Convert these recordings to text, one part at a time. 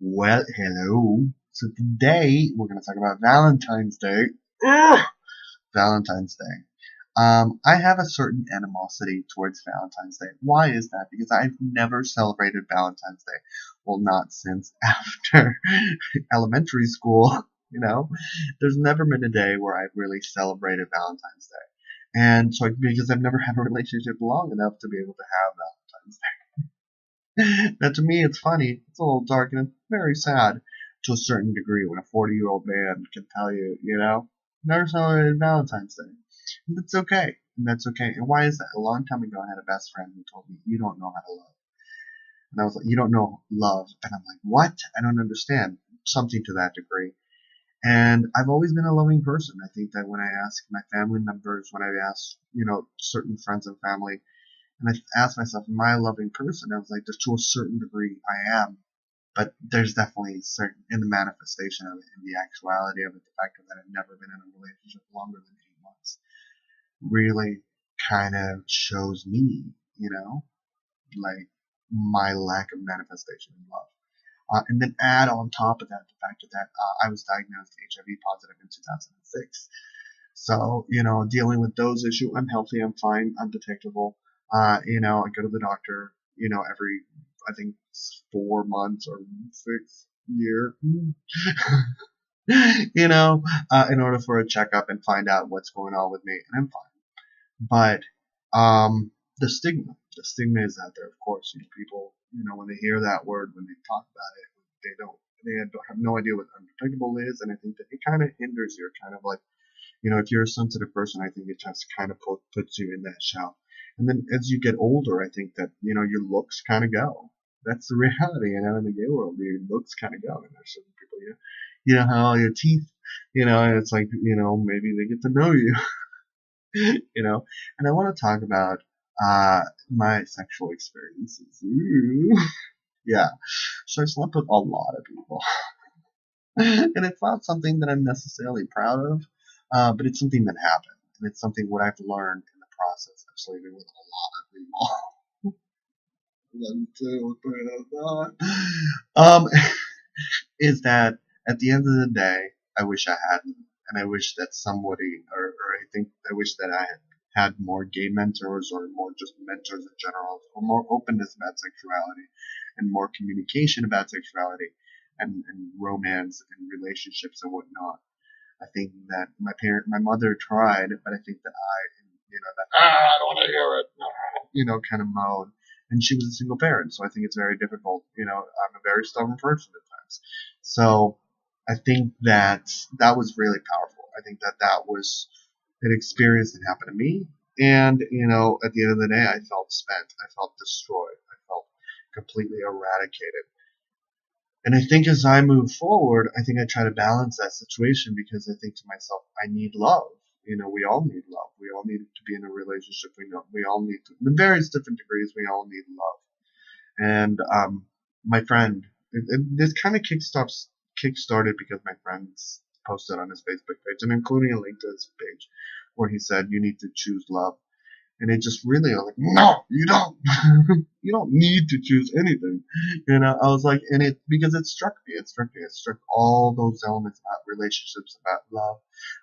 Well, hello. So today we're going to talk about Valentine's Day. Ugh! Valentine's Day. I have a certain animosity towards Valentine's Day. Why is that? Because I've never celebrated Valentine's Day. Well, not since after elementary school. There's never been a day where I've really celebrated Valentine's Day. And so, because I've never had a relationship long enough to be able to have Valentine's Day. Now, to me, it's funny. It's a little dark and it's very sad to a certain degree when a 40-year-old man can tell you, never celebrated Valentine's Day. And that's okay. And that's okay. And why is that? A long time ago, I had a best friend who told me, you don't know how to love. And I was like, you don't know love. And I'm like, what? I don't understand. Something to that degree. And I've always been a loving person. I think that when I ask my family members, when I ask, certain friends and family, and I asked myself, am I a loving person? I was like, to a certain degree, I am. But there's definitely certain, in the manifestation of it, in the actuality of it, the fact that I've never been in a relationship longer than 8 months really kind of shows me, like my lack of manifestation in love. And then add on top of that the fact that I was diagnosed HIV positive in 2006. So, dealing with those issues, I'm healthy, I'm fine, I'm detectable. I go to the doctor, every, I think, 4 months or 6 year, in order for a checkup and find out what's going on with me, and I'm fine. But, the stigma is out there, of course. People, when they hear that word, when they talk about it, they don't have no idea what undetectable is, and I think that it kind of hinders your kind of like, if you're a sensitive person, I think it just kind of puts you in that shell. And then as you get older, I think that, your looks kind of go. That's the reality, in the gay world, your looks kind of go. And there's certain people, you know how all your teeth, and it's like, maybe they get to know you, And I want to talk about, my sexual experiences. Ooh. Yeah. So I slept with a lot of people. And it's not something that I'm necessarily proud of, but it's something that happened, and it's something what I've learned in the process of sleeping with a lot of people. One, two, three, four. Is that at the end of the day, I wish I hadn't, and I wish that somebody, or I wish that I had more gay mentors, or more just mentors in general, or more openness about sexuality, and more communication about sexuality, and romance and relationships and whatnot. I think that my mother tried, but I think that I don't want to hear it, kind of mode. And she was a single parent, so I think it's very difficult. I'm a very stubborn person at times. So I think that was really powerful. I think that was an experience that happened to me. And, at the end of the day, I felt spent. I felt destroyed. I felt completely eradicated. And I think as I move forward, I think I try to balance that situation, because I think to myself, I need love. We all need love. We all need to be in a relationship. We all need to, in various different degrees, we all need love. And my friend, this kind of kickstarted because my friends posted on his Facebook page, and including a link to his page, where he said, you need to choose love. And it just really, I was like, no, you don't. You don't need to choose anything. I was like, and because it struck me. It struck all those elements about relationships, about love,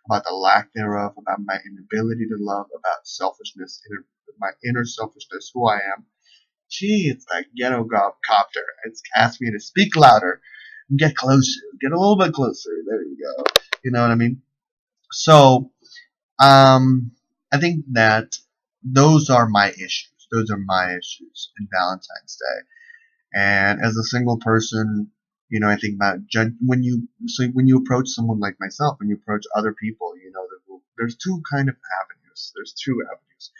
about the lack thereof, about my inability to love, about selfishness, my inner selfishness, who I am. Gee, it's that ghetto copter. It's asked me to speak louder, get closer, get a little bit closer. There you go. You know what I mean? So, I think that those are my issues. Those are my issues in Valentine's Day. And as a single person, I think about when you approach someone like myself, when you approach other people, there's two kind of avenues. There's two avenues.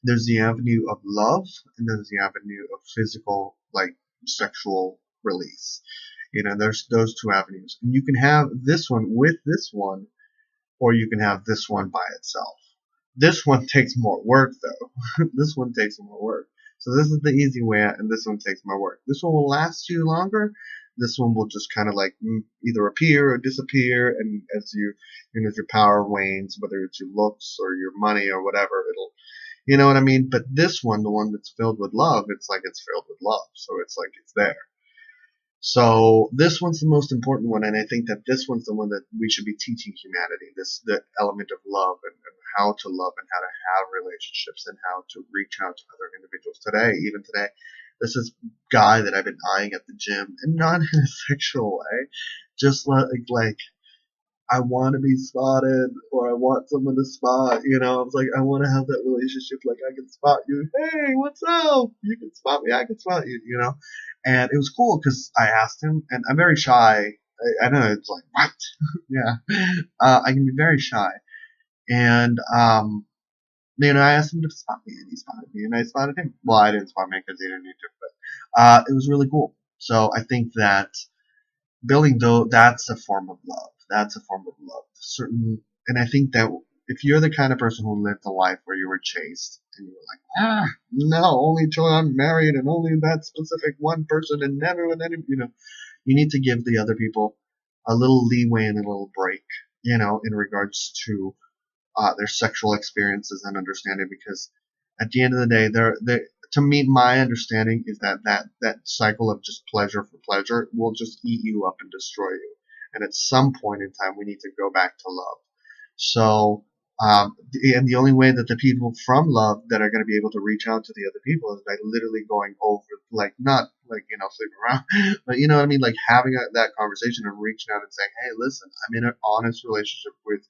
There's the avenue of love, and there's the avenue of physical, like sexual release. There's those two avenues. And you can have this one with this one, or you can have this one by itself. This one takes more work, though. This one takes more work. So this is the easy way out, and this one takes more work. This one will last you longer. This one will just kind of like either appear or disappear, and as as your power wanes, whether it's your looks or your money or whatever, it'll, you know what I mean? But this one, the one that's filled with love, it's like it's filled with love. So it's like it's there. So this one's the most important one, and I think that this one's the one that we should be teaching humanity. The element of love, and how to love, and how to have relationships, and how to reach out to other individuals. Even today, this is guy that I've been eyeing at the gym, and not in a sexual way, just like I want to be spotted, or I want someone to spot. I was like, I want to have that relationship. Like, I can spot you. Hey, what's up? You can spot me. I can spot you. And it was cool because I asked him, and I'm very shy. I know it's like what? Yeah, I can be very shy, and I asked him to spot me, and he spotted me, and I spotted him. Well, I didn't spot me because he didn't need to, but it was really cool. So I think that building though, that's a form of love. That's a form of love. And I think that if you're the kind of person who lived a life where you were chased and you were like, no, only till I'm married and only that specific one person and never with any, you need to give the other people a little leeway and a little break, in regards to their sexual experiences and understanding, because at the end of the day, to me, my understanding is that cycle of just pleasure for pleasure will just eat you up and destroy you. And at some point in time, we need to go back to love. So, and the only way that the people from love that are going to be able to reach out to the other people is by literally going over, like, not like, sleeping around, but you know what I mean? Like having that conversation and reaching out and saying, hey, listen, I'm in an honest relationship with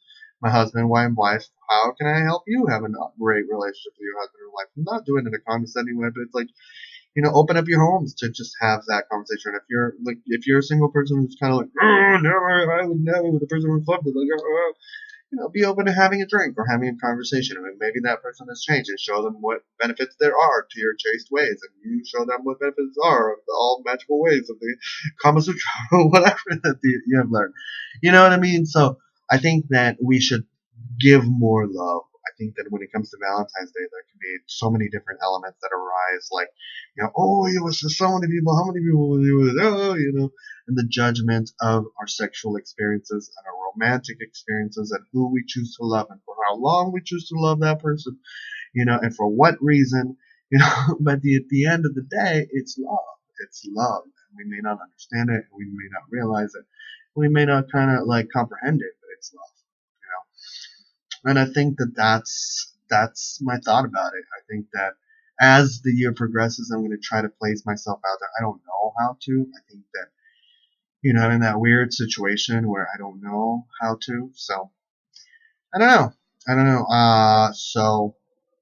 my husband, wife. How can I help you have a great relationship with your husband or wife? I'm not doing it in a condescending way, but it's like, open up your homes to just have that conversation. If you're a single person who's kind of like, oh, never, I would never with a person who's loved it, like, be open to having a drink or having a conversation. I mean, maybe that person has changed, and show them what benefits there are to your chaste ways, and you show them what benefits are of all magical ways of the Kama Sutra or whatever that you have learned. You know what I mean? So I think that we should give more love. I think that when it comes to Valentine's Day, there can be so many different elements that arise, like, oh, it was so many people, how many people were you with? Oh, and the judgment of our sexual experiences and our romantic experiences and who we choose to love and for how long we choose to love that person, and for what reason, but at the end of the day, it's love. It's love. We may not understand it, we may not realize it, we may not kind of like comprehend it, but it's love, and I think that that's my thought about it. I think that as the year progresses, I'm going to try to place myself out there. I don't know how to. I think that I'm in that weird situation where I don't know how to. So I don't know. I don't know. So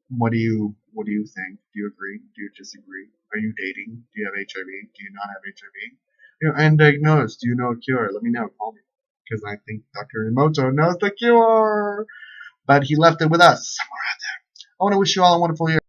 what do you think? Do you agree? Do you disagree? Are you dating? Do you have HIV? Do you not have HIV? Undiagnosed. Do you know a cure? Let me know. Call me, because I think Dr. Emoto knows the cure, but he left it with us somewhere out there. I want to wish you all a wonderful year.